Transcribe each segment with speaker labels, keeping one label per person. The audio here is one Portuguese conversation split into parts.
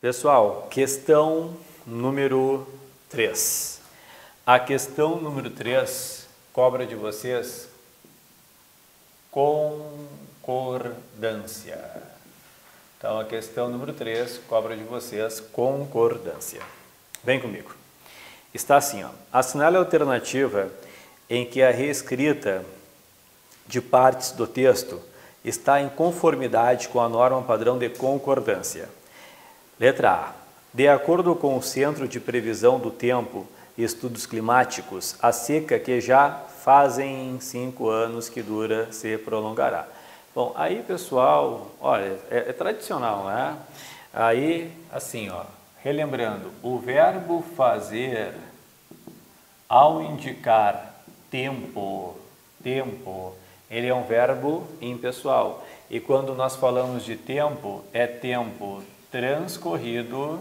Speaker 1: Pessoal, questão número 3. A questão número 3 cobra de vocês concordância. Então, a questão número 3 cobra de vocês concordância. Vem comigo. Está assim, ó. Assinale a alternativa em que a reescrita de partes do texto está em conformidade com a norma padrão de concordância. Letra A. De acordo com o Centro de Previsão do Tempo e Estudos Climáticos, a seca que já fazem 5 anos que dura se prolongará. Bom, aí pessoal, olha, é tradicional, né? Aí, assim, ó, relembrando, o verbo fazer, ao indicar tempo, ele é um verbo impessoal. E quando nós falamos de tempo, é tempo transcorrido,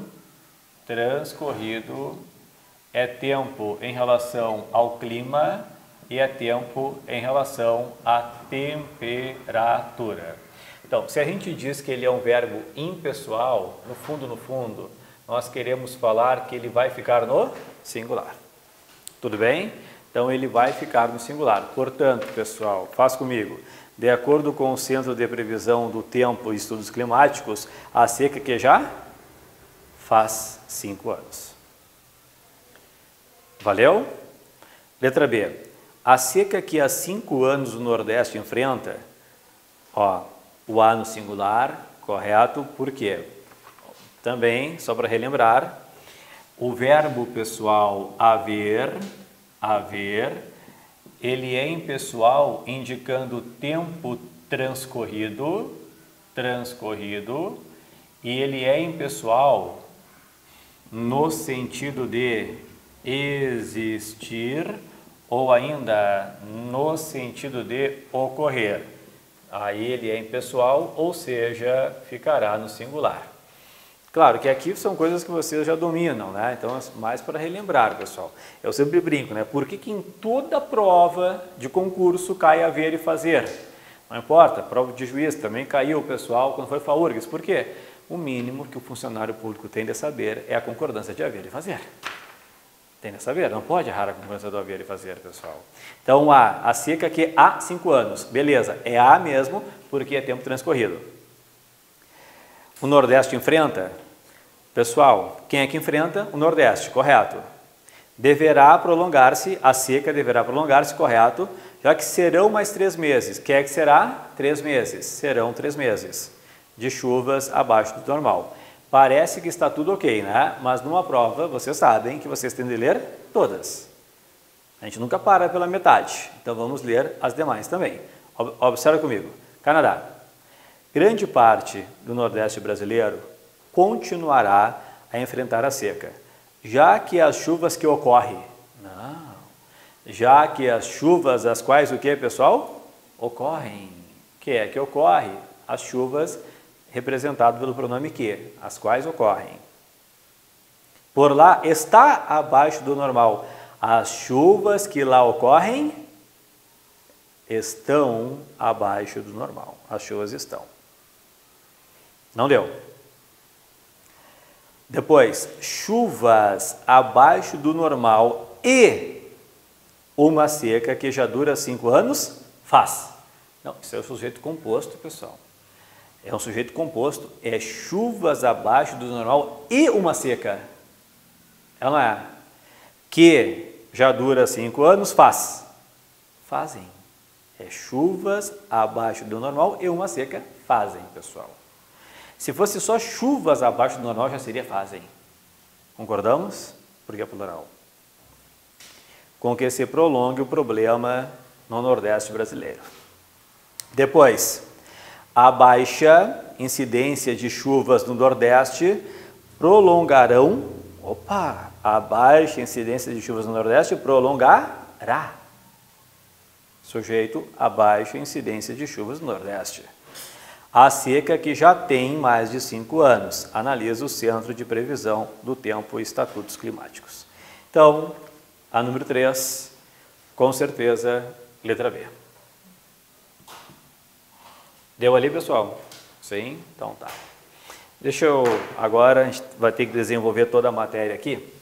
Speaker 1: é tempo em relação ao clima e é tempo em relação à temperatura. Então, se a gente diz que ele é um verbo impessoal, no fundo, nós queremos falar que ele vai ficar no singular. Tudo bem? Então, ele vai ficar no singular. Portanto, pessoal, faz comigo. De acordo com o Centro de Previsão do Tempo e Estudos Climáticos, a seca que já faz 5 anos. Valeu? Letra B. A seca que há 5 anos o Nordeste enfrenta, ó, o A no singular, correto, por quê? Também, só para relembrar, o verbo pessoal haver, ele é impessoal indicando tempo transcorrido, e ele é impessoal no sentido de existir ou ainda no sentido de ocorrer. Aí ele é impessoal, ou seja, ficará no singular. Claro que aqui são coisas que vocês já dominam, né? Então, mais para relembrar, pessoal. Eu sempre brinco, né? Por que em toda prova de concurso cai haver e fazer? Não importa, prova de juiz também caiu o pessoal quando foi FAURGS. Por quê? O mínimo que o funcionário público tem de saber é a concordância de haver e fazer. Tem de saber, não pode errar a concordância do haver e fazer, pessoal. Então, a seca que há 5 anos, beleza, é A mesmo, porque é tempo transcorrido. O Nordeste enfrenta, pessoal, quem é que enfrenta? O Nordeste, correto. Deverá prolongar-se, a seca deverá prolongar-se, correto, já que serão mais 3 meses. Quem é que será? 3 meses. Serão 3 meses de chuvas abaixo do normal. Parece que está tudo ok, né? Mas numa prova, vocês sabem que vocês têm de ler todas. A gente nunca para pela metade, então vamos ler as demais também. Observa comigo. Canadá. Grande parte do Nordeste brasileiro continuará a enfrentar a seca, já que as chuvas que ocorrem, já que as chuvas as quais o que, pessoal? Ocorrem. Que é que ocorre? As chuvas representado pelo pronome que, as quais ocorrem. Por lá está abaixo do normal. As chuvas que lá ocorrem estão abaixo do normal. As chuvas estão. Não deu. Depois, chuvas abaixo do normal e uma seca que já dura 5 anos faz. Não, isso é o sujeito composto, pessoal. É um sujeito composto, é chuvas abaixo do normal e uma seca. Ela não é. Que já dura 5 anos, faz. Fazem. É chuvas abaixo do normal e uma seca, fazem, pessoal. Se fosse só chuvas abaixo do normal, já seria fazem. Concordamos? Porque é plural. Com que se prolongue o problema no Nordeste brasileiro. Depois, a baixa incidência de chuvas no Nordeste prolongarão, a baixa incidência de chuvas no Nordeste prolongará. Sujeito a baixa incidência de chuvas no Nordeste. A seca que já tem mais de 5 anos, analisa o Centro de Previsão do Tempo e Estatutos Climáticos. Então, a número 3, com certeza, letra B. Deu ali, pessoal? Sim? Então tá. Agora a gente vai ter que desenvolver toda a matéria aqui.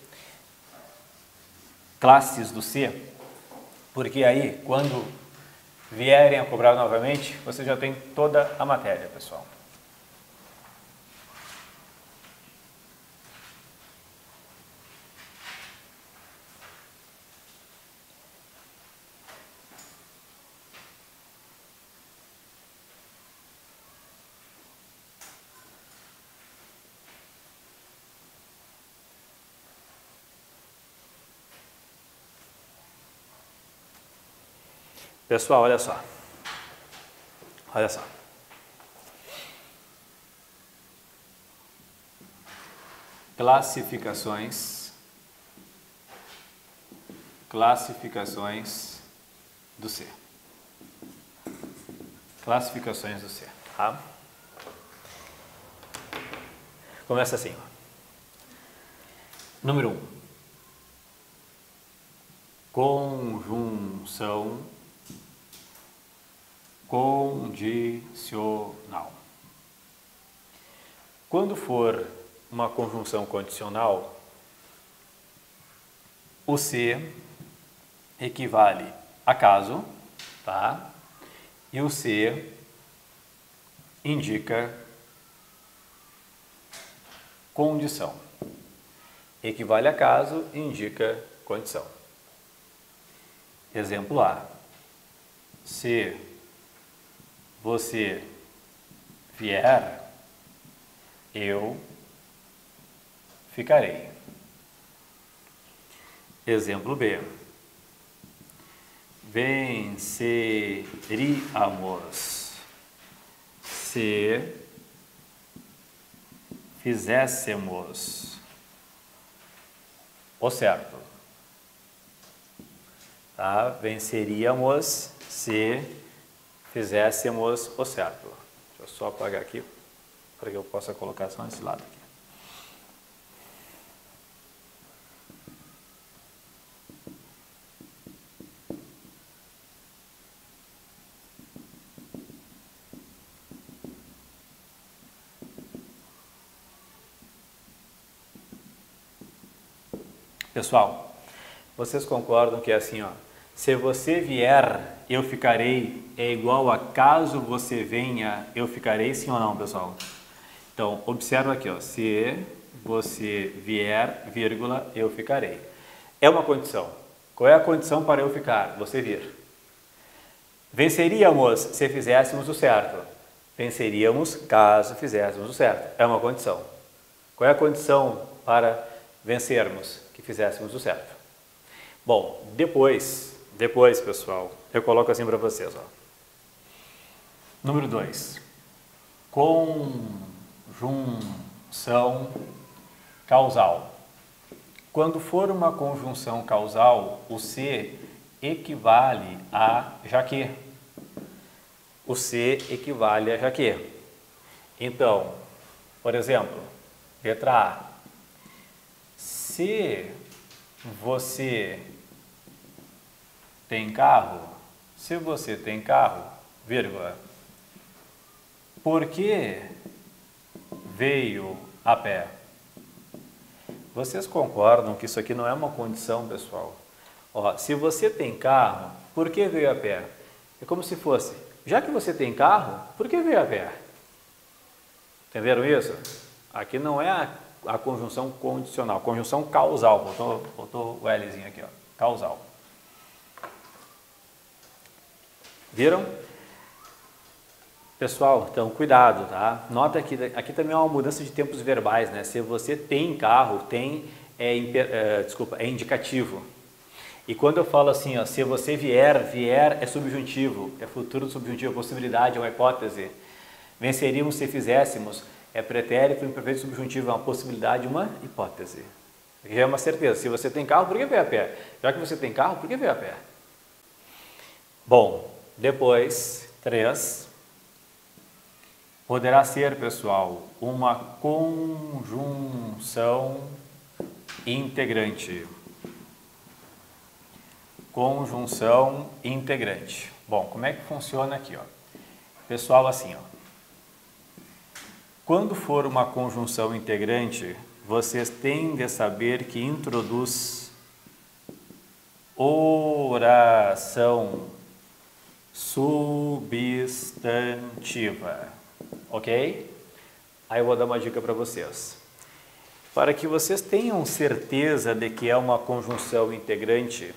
Speaker 1: Classes do C, porque aí, quando vierem a cobrar novamente, você já tem toda a matéria, pessoal. Pessoal, olha só. Olha só. Classificações do C. Classificações do C, tá? Começa assim, ó. Número 1. Conjunção condicional. Quando for uma conjunção condicional, o C equivale a caso, tá? E o C indica condição. Equivale a caso e indica condição. Exemplo A. Se você vier, eu ficarei. Exemplo B. Venceríamos se fizéssemos o certo. Tá? Venceríamos se fizéssemos o certo. Deixa eu só apagar aqui para que eu possa colocar só nesse lado aqui. Pessoal, vocês concordam que é assim, ó? Se você vier, eu ficarei, é igual a caso você venha, eu ficarei, sim ou não, pessoal? Então, observa aqui, ó. Se você vier, vírgula, eu ficarei. É uma condição. Qual é a condição para eu ficar? Você vir. Venceríamos se fizéssemos o certo. Venceríamos caso fizéssemos o certo. É uma condição. Qual é a condição para vencermos? Que fizéssemos o certo. Bom, depois, pessoal, eu coloco assim para vocês, ó. Número 2. Conjunção causal. Quando for uma conjunção causal, o C equivale a já que. O C equivale a já que. Então, por exemplo, letra A. Se você tem carro, vírgula, por que veio a pé? Vocês concordam que isso aqui não é uma condição, pessoal? Ó, se você tem carro, por que veio a pé? É como se fosse, já que você tem carro, por que veio a pé? Entenderam isso? Aqui não é a conjunção condicional, conjunção causal, botou o Lzinho aqui, ó, causal. Viram? Pessoal, então cuidado, tá? Nota que aqui também é uma mudança de tempos verbais, né? Se você tem carro, é indicativo. E quando eu falo assim, ó, se você vier é subjuntivo, é futuro subjuntivo, possibilidade, é uma hipótese. Venceríamos se fizéssemos, é pretérito, imperfeito subjuntivo, é uma possibilidade, uma hipótese. Aqui já é uma certeza. Se você tem carro, por que veio a pé? Já que você tem carro, por que veio a pé? Bom, depois, 3. Poderá ser, pessoal, uma conjunção integrante. Conjunção integrante. Bom, como é que funciona aqui, ó? Pessoal, assim, ó. Quando for uma conjunção integrante, vocês têm de saber que introduz oração substantiva, ok? Aí eu vou dar uma dica para vocês. Para que vocês tenham certeza de que é uma conjunção integrante,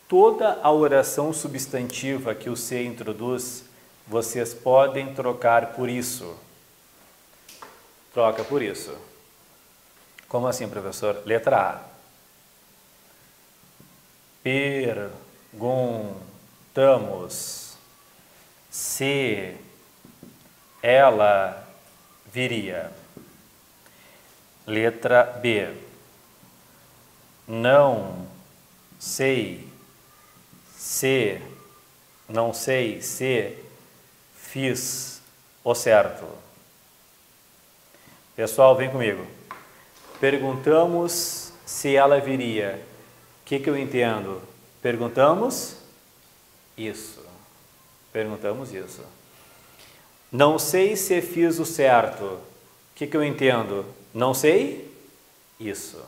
Speaker 1: toda a oração substantiva que o C introduz, vocês podem trocar por isso. Troca por isso. Como assim, professor? Letra A. Perguntamos se ela viria. Letra B. Não sei se fiz o certo. Pessoal, vem comigo. Perguntamos se ela viria. O que eu entendo? Perguntamos isso. Perguntamos isso. Não sei se fiz o certo. O que eu entendo? Não sei isso.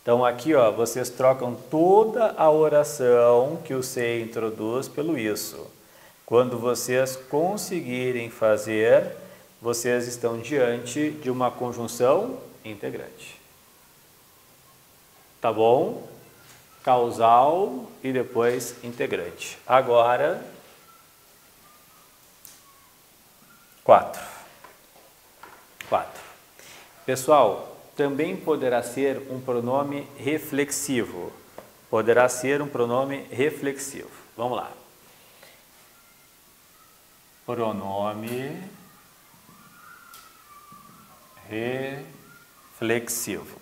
Speaker 1: Então aqui, ó, vocês trocam toda a oração que o C introduz pelo isso. Quando vocês conseguirem fazer, vocês estão diante de uma conjunção integrante. Tá bom? Causal e depois integrante. Agora, 4. Pessoal, também poderá ser um pronome reflexivo. Poderá ser um pronome reflexivo. Vamos lá. Pronome reflexivo.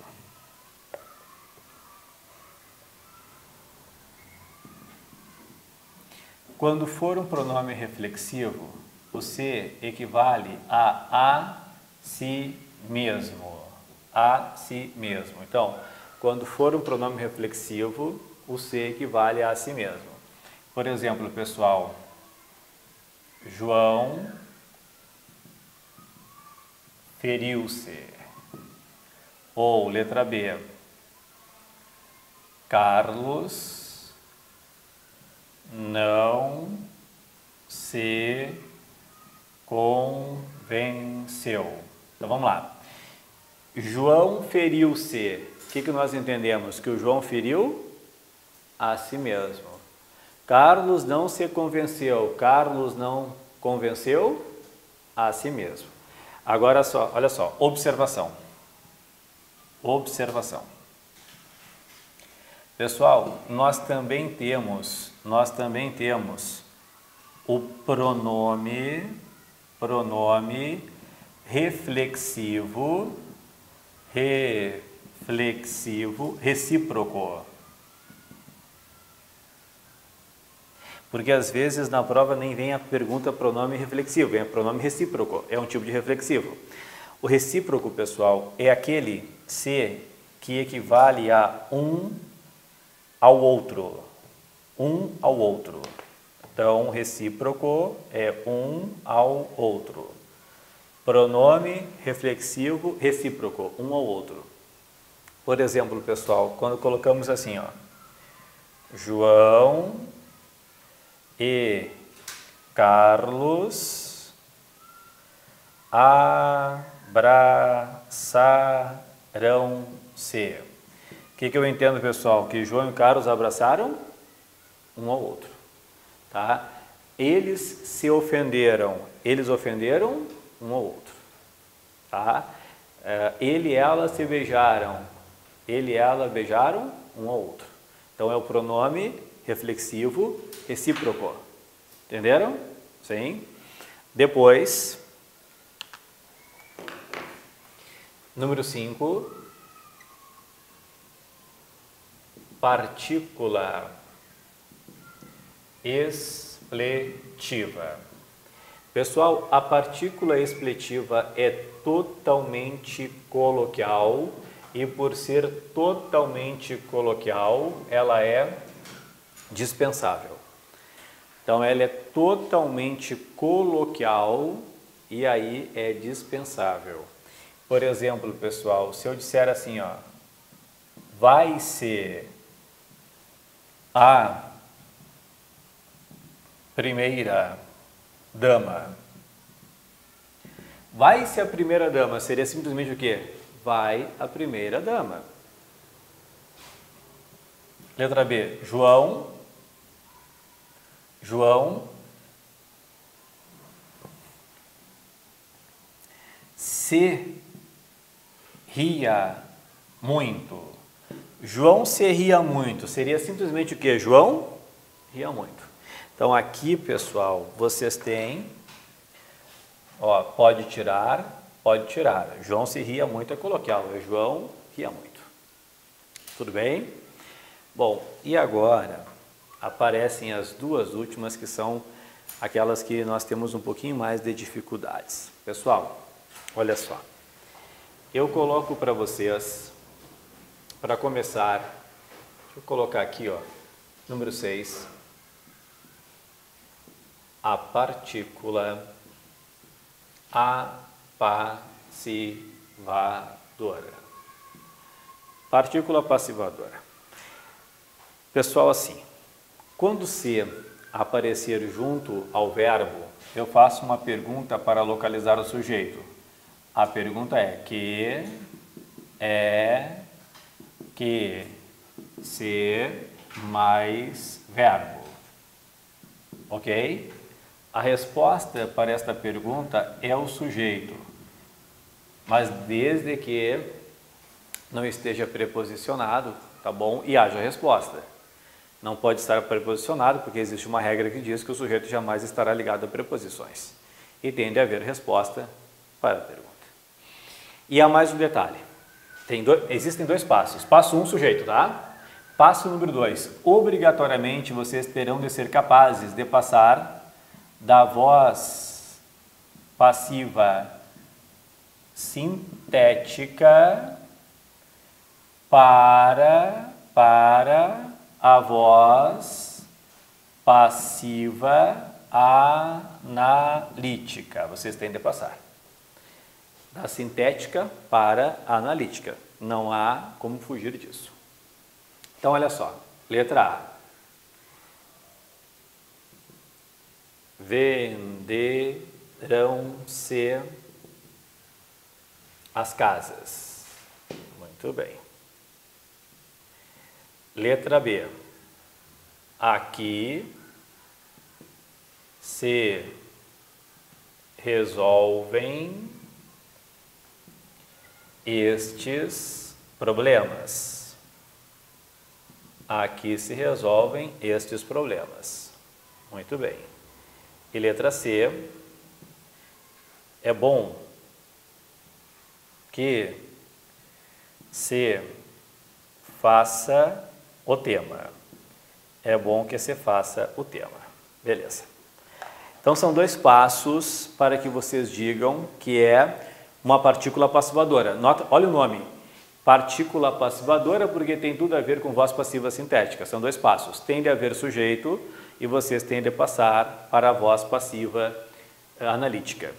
Speaker 1: Quando for um pronome reflexivo, o C equivale a si mesmo. A si mesmo. Então, quando for um pronome reflexivo, o C equivale a si mesmo. Por exemplo, pessoal, João feriu-se. Ou, letra B, Carlos não se convenceu. Então vamos lá. João feriu-se. O que nós entendemos? Que o João feriu a si mesmo. Carlos não se convenceu. Carlos não convenceu a si mesmo. Agora só, olha só, observação. Observação. Pessoal, nós também temos o pronome reflexivo recíproco. Porque às vezes na prova nem vem a pergunta pronome reflexivo, vem a pronome recíproco, é um tipo de reflexivo. O recíproco, pessoal, é aquele se que equivale a um ao outro. Um ao outro. Então, recíproco é um ao outro. Pronome reflexivo recíproco, um ao outro. Por exemplo, pessoal, quando colocamos assim, ó, João e Carlos abraçaram-se. O que eu entendo, pessoal? Que João e Carlos abraçaram um ao outro. Tá? Eles se ofenderam. Eles ofenderam um ao outro. Tá? Ele e ela se beijaram. Ele e ela beijaram um ao outro. Então é o pronome reflexivo recíproco. Entenderam? Sim. Depois, número 5. Partícula expletiva. Pessoal, a partícula expletiva é totalmente coloquial e por ser totalmente coloquial, ela é dispensável. Então, ela é totalmente coloquial E aí é dispensável. Por exemplo, pessoal, se eu disser assim, ó, vai ser a primeira dama. Vai ser a primeira dama seria simplesmente o quê? Vai a primeira dama. Letra B, João se ria muito. João se ria muito. Seria simplesmente o quê? João ria muito. Então aqui, pessoal, vocês têm, ó, pode tirar. João se ria muito é coloquial. João ria muito. Tudo bem? Bom, e agora aparecem as duas últimas, que são aquelas que nós temos um pouquinho mais de dificuldades. Pessoal, olha só. Eu coloco para vocês, para começar, deixa eu colocar aqui, ó, número 6, a partícula apacivadora. Partícula passivadora. Pessoal, assim, quando se aparecer junto ao verbo, eu faço uma pergunta para localizar o sujeito. A pergunta é: que se mais verbo. Ok? A resposta para esta pergunta é o sujeito, mas desde que não esteja preposicionado, tá bom? E haja resposta. Não pode estar preposicionado, porque existe uma regra que diz que o sujeito jamais estará ligado a preposições. E tem de haver resposta para a pergunta. E há mais um detalhe. Existem dois passos. Passo 1, sujeito, tá? Passo número 2. Obrigatoriamente vocês terão de ser capazes de passar da voz passiva sintética para a voz passiva analítica. Vocês têm de passar da sintética para a analítica. Não há como fugir disso. Então, olha só. Letra A. Venderão-se as casas. Muito bem. Letra B. Aqui se resolvem estes problemas. Aqui se resolvem estes problemas. Muito bem. E letra C. É bom que se faça o tema. É bom que se faça o tema. Beleza. Então, são dois passos para que vocês digam que é uma partícula passivadora. Nota, olha o nome. Partícula passivadora, porque tem tudo a ver com voz passiva sintética. São dois passos. Tem de haver sujeito e vocês têm de passar para a voz passiva analítica.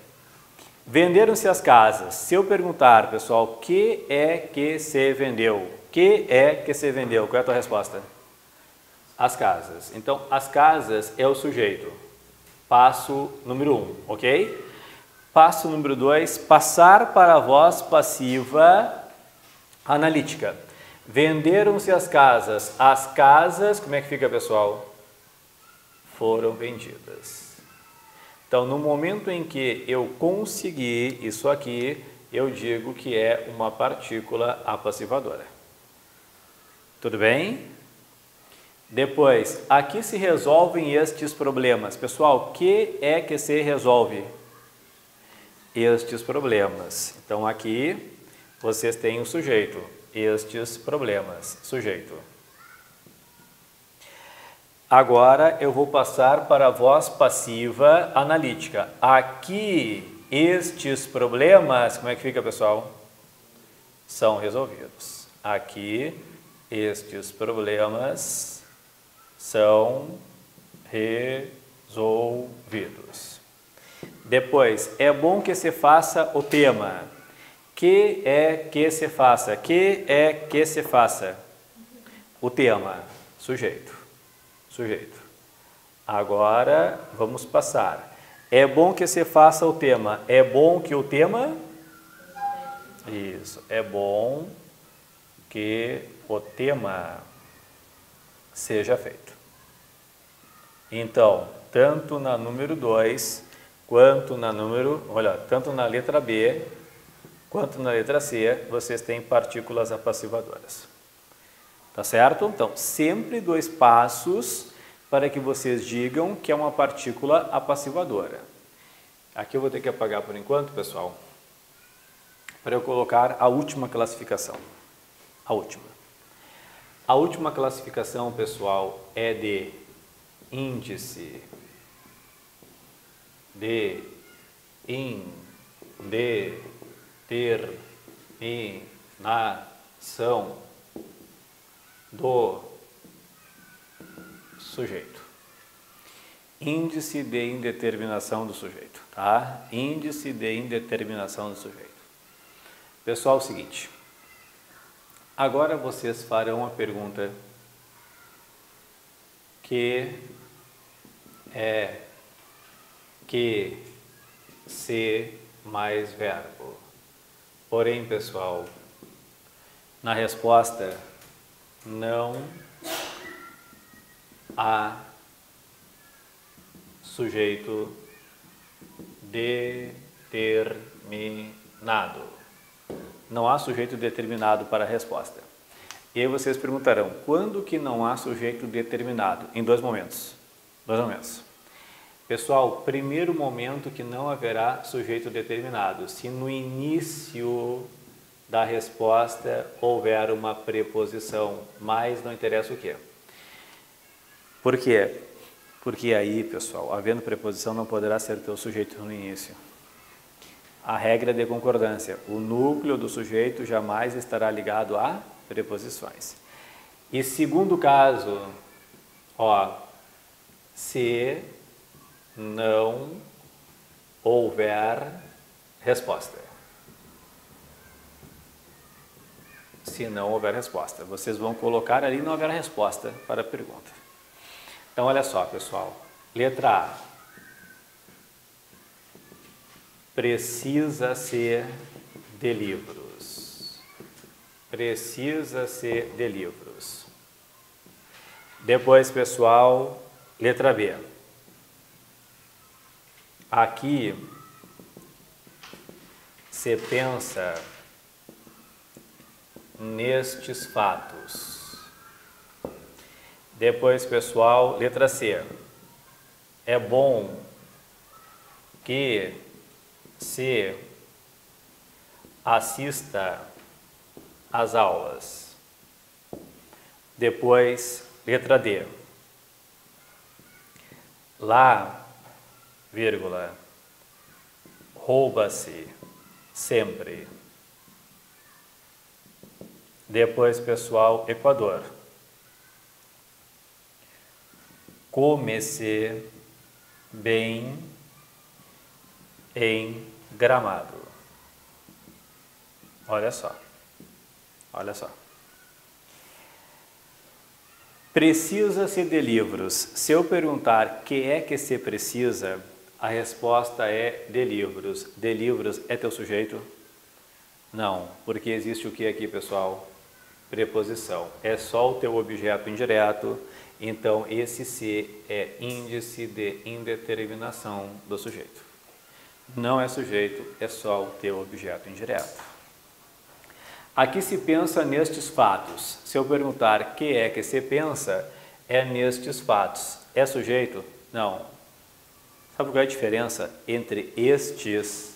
Speaker 1: Venderam-se as casas. Se eu perguntar, pessoal, o que é que se vendeu? Que é que se vendeu? Qual é a tua resposta? As casas. Então, as casas é o sujeito. Passo número 1, ok? Passo número 2, passar para a voz passiva analítica. Venderam-se as casas. As casas, como é que fica, pessoal? Foram vendidas. Então, no momento em que eu conseguir isso aqui, eu digo que é uma partícula apassivadora. Tudo bem? Depois, aqui se resolvem estes problemas. Pessoal, o que é que se resolve? Estes problemas. Então, aqui vocês têm o sujeito. Estes problemas. Sujeito. Agora, eu vou passar para a voz passiva analítica. Aqui, estes problemas, como é que fica, pessoal? São resolvidos. Aqui, estes problemas são resolvidos. Depois, é bom que se faça o tema. Que é que se faça? Que é que se faça? O tema, sujeito. Sujeito. Agora, vamos passar. É bom que se faça o tema. É bom que o tema... Isso. É bom que o tema seja feito. Então, tanto na número 2, quanto na número... Olha, tanto na letra B, quanto na letra C, vocês têm partículas apassivadoras. Tá certo? Então, sempre 2 passos para que vocês digam que é uma partícula apassivadora. Aqui eu vou ter que apagar por enquanto, pessoal, para eu colocar a última classificação. A última. A última classificação, pessoal, é de índice de indeterminação do sujeito. Índice de indeterminação do sujeito, tá? Índice de indeterminação do sujeito. Pessoal, é o seguinte. Agora vocês farão a pergunta que é que se mais verbo. Porém, pessoal, na resposta não há sujeito determinado. Não há sujeito determinado para a resposta. E aí vocês perguntarão, quando que não há sujeito determinado? Em 2 momentos. 2 momentos. Pessoal, primeiro momento que não haverá sujeito determinado, se no início da resposta houver uma preposição, mas não interessa o quê. Por quê? Porque aí, pessoal, havendo preposição não poderá ser teu sujeito no início. A regra é de concordância. O núcleo do sujeito jamais estará ligado a preposições. E segundo caso, ó, se não houver resposta. Se não houver resposta. Vocês vão colocar ali não houver resposta para a pergunta. Então, olha só, pessoal. Letra A. Precisa-se de livros. Precisa-se de livros. Depois, pessoal, letra B. Aqui se pensa nestes fatos. Depois, pessoal, letra C. É bom que se assista às aulas. Depois, letra D. Lá, vírgula, rouba-se sempre. Depois, pessoal, Equador. Come-se bem em Gramado. Olha só. Olha só. Precisa-se de livros. Se eu perguntar que é que se precisa, a resposta é de livros. De livros é teu sujeito? Não, porque existe o que aqui, pessoal? Preposição. É só o teu objeto indireto, então esse se é índice de indeterminação do sujeito. Não é sujeito, é só o teu objeto indireto. Aqui se pensa nestes fatos. Se eu perguntar que é que se pensa, é nestes fatos. É sujeito? Não. Sabe qual é a diferença entre estes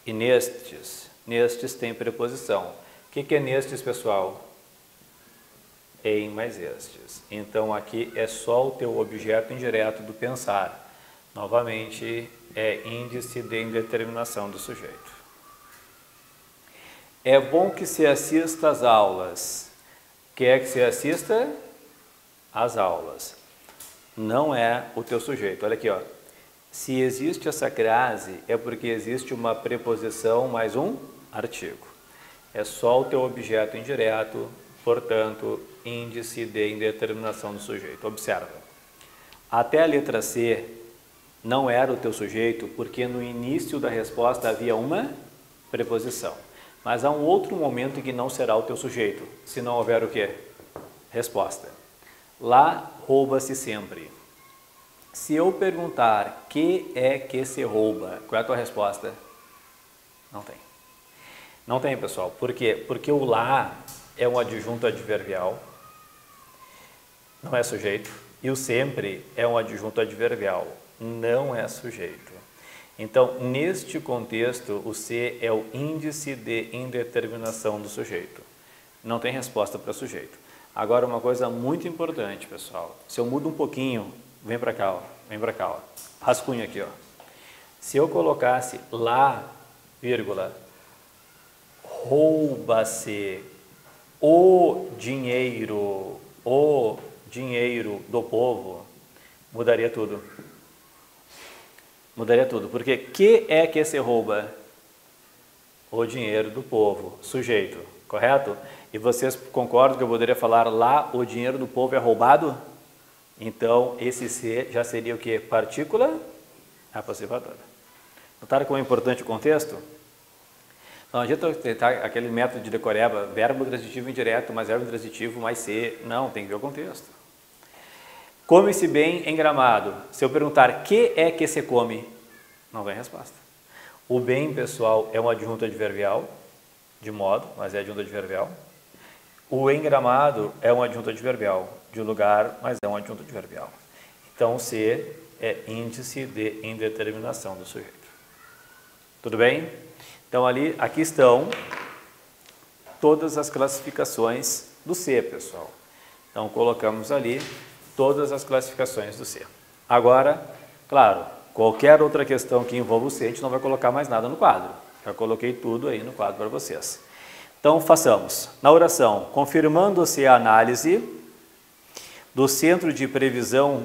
Speaker 1: e nestes? Nestes tem preposição. O que é nestes, pessoal? Em mais estes. Então, aqui é só o teu objeto indireto do pensar. Novamente, é índice de indeterminação do sujeito. É bom que se assista às aulas. Quer que se assista às aulas. Não é o teu sujeito. Olha aqui, ó. Se existe essa crase, é porque existe uma preposição mais um artigo. É só o teu objeto indireto, portanto, índice de indeterminação do sujeito. Observa. Até a letra C não era o teu sujeito, porque no início da resposta havia uma preposição. Mas há um outro momento em que não será o teu sujeito, se não houver o quê? Resposta. Lá rouba-se sempre. Se eu perguntar que é que se rouba, qual é a tua resposta? Não tem. Não tem, pessoal. Por quê? Porque o lá é um adjunto adverbial, não é sujeito, e o sempre é um adjunto adverbial, não é sujeito. Então, neste contexto, o C é o índice de indeterminação do sujeito. Não tem resposta para sujeito. Agora, uma coisa muito importante, pessoal. Se eu mudo um pouquinho, vem para cá, ó, vem para cá, ó. Rascunho aqui, ó. Se eu colocasse lá, vírgula, rouba-se o dinheiro do povo, mudaria tudo. Mudaria tudo, porque que é que se rouba? O dinheiro do povo, sujeito, correto? E vocês concordam que eu poderia falar lá, o dinheiro do povo é roubado? Então, esse C já seria o que? Partícula apassivadora. Notaram como é importante o contexto? Não adianta tentar aquele método de decoreba, verbo transitivo indireto, mais verbo transitivo, mais C. Não, tem que ver o contexto. Come-se bem em Gramado. Se eu perguntar que é que se come, não vem resposta. O bem, pessoal, é um adjunto adverbial, de modo, mas é adjunto adverbial. O em Gramado é um adjunto adverbial, de lugar, mas é um adjunto adverbial. Então, C é índice de indeterminação do sujeito. Tudo bem? Então, aqui estão todas as classificações do C, pessoal. Então, colocamos ali todas as classificações do C. Agora, claro, qualquer outra questão que envolva o C, a gente não vai colocar mais nada no quadro. Já coloquei tudo aí no quadro para vocês. Então, façamos. Na oração, confirmando-se a análise do Centro de Previsão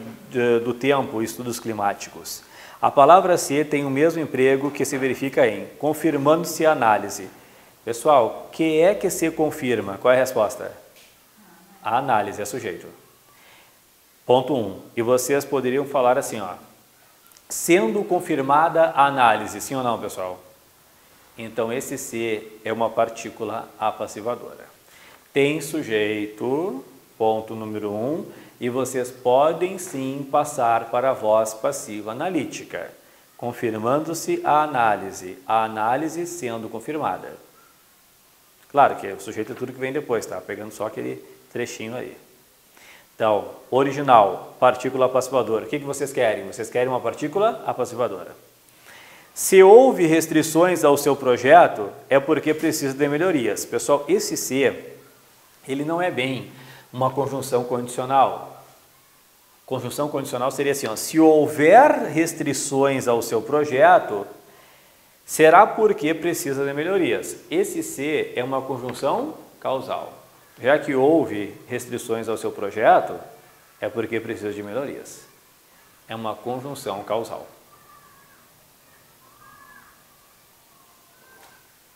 Speaker 1: do Tempo e Estudos Climáticos. A palavra C tem o mesmo emprego que se verifica em confirmando-se a análise. Pessoal, que é que se confirma? Qual é a resposta? A análise é sujeito. Ponto 1. E vocês poderiam falar assim, ó. Sendo confirmada a análise, sim ou não, pessoal? Então, esse C é uma partícula apassivadora. Tem sujeito, ponto número 1, e vocês podem sim passar para a voz passiva analítica, confirmando-se a análise sendo confirmada. Claro que o sujeito é tudo que vem depois, tá? Pegando só aquele trechinho aí. Então, original, partícula apassivadora. O que vocês querem? Vocês querem uma partícula apassivadora. Se houve restrições ao seu projeto, é porque precisa de melhorias. Pessoal, esse C, ele não é bem uma conjunção condicional. Conjunção condicional seria assim, ó, se houver restrições ao seu projeto, será porque precisa de melhorias. Esse C é uma conjunção causal. Já que houve restrições ao seu projeto, é porque precisa de melhorias. É uma conjunção causal.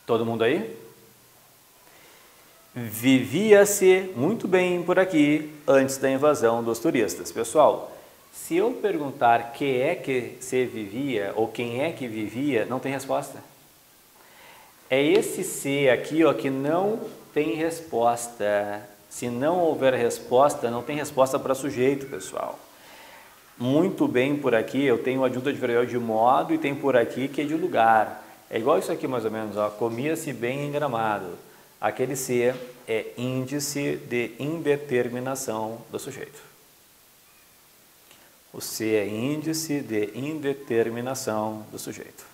Speaker 1: Todo mundo aí? Vivia-se muito bem por aqui antes da invasão dos turistas. Pessoal, se eu perguntar que é que se vivia ou quem é que vivia, não tem resposta. É esse C aqui, ó, que não tem resposta. Se não houver resposta, não tem resposta para sujeito, pessoal. Muito bem por aqui, eu tenho o adjunto adverbial de modo e tem por aqui que é de lugar. É igual isso aqui mais ou menos, ó, comia-se bem em Gramado. Aquele C é índice de indeterminação do sujeito. O C é índice de indeterminação do sujeito.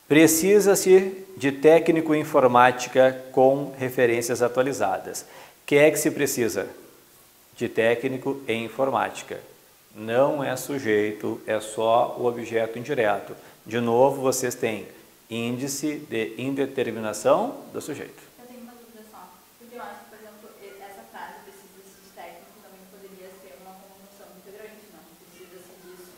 Speaker 1: Precisa-se de técnico em informática com referências atualizadas. Que é que se precisa? De técnico em informática. Não é sujeito, é só o objeto indireto. De novo, vocês têm índice de indeterminação do sujeito.
Speaker 2: Eu tenho uma dúvida só, porque eu acho que, por exemplo, essa frase precisa-se de técnico também poderia ser uma conjunção integrante, não? Precisa-se disso.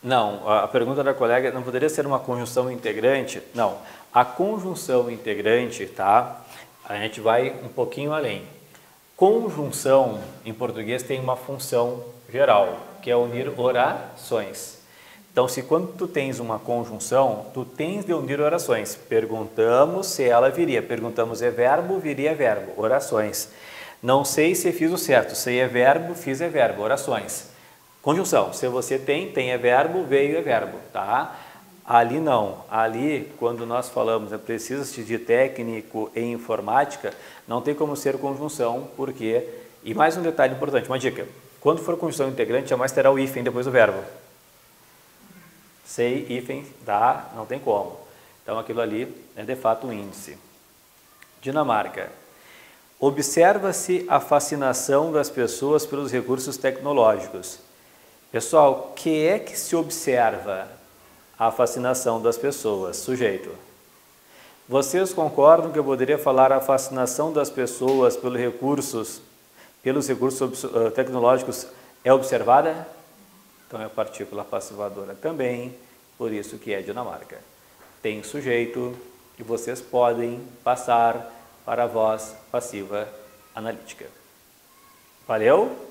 Speaker 1: Não, a pergunta da colega não poderia ser uma conjunção integrante? Não, a conjunção integrante, tá? A gente vai um pouquinho além. Conjunção, em português, tem uma função geral, que é unir orações. Então, se quando tu tens uma conjunção, tu tens de unir orações. Perguntamos se ela viria. Perguntamos é verbo, viria é verbo. Orações. Não sei se fiz o certo. Sei é verbo, fiz é verbo. Orações. Conjunção. Se você tem é verbo, veio é verbo, tá? Ali não. Ali, quando nós falamos, precisa-se de técnico em informática, não tem como ser conjunção, porque... E mais um detalhe importante, uma dica. Quando for conjunção integrante, jamais terá o hífen depois do verbo. Sei, hífen, dá, não tem como. Então, aquilo ali é de fato um índice. Dinamarca. Observa-se a fascinação das pessoas pelos recursos tecnológicos. Pessoal, que é que se observa a fascinação das pessoas? Sujeito. Vocês concordam que eu poderia falar a fascinação das pessoas pelos recursos tecnológicos é observada? Então, é a partícula passivadora também, por isso que é Dinamarca. Tem sujeito e vocês podem passar para a voz passiva analítica. Valeu?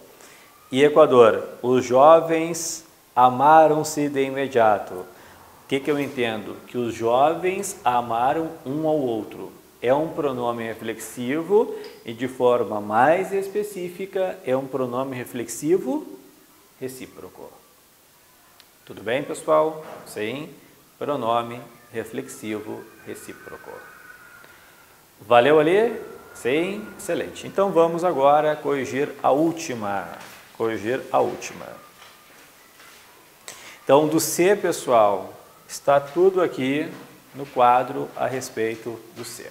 Speaker 1: E Equador, os jovens amaram-se de imediato. O que eu entendo? Que os jovens amaram um ao outro. É um pronome reflexivo e, de forma mais específica, é um pronome reflexivo recíproco. Tudo bem, pessoal? Sim, pronome reflexivo recíproco. Valeu ali? Sim, excelente. Então vamos agora corrigir a última. Então, do C, pessoal, está tudo aqui no quadro a respeito do C.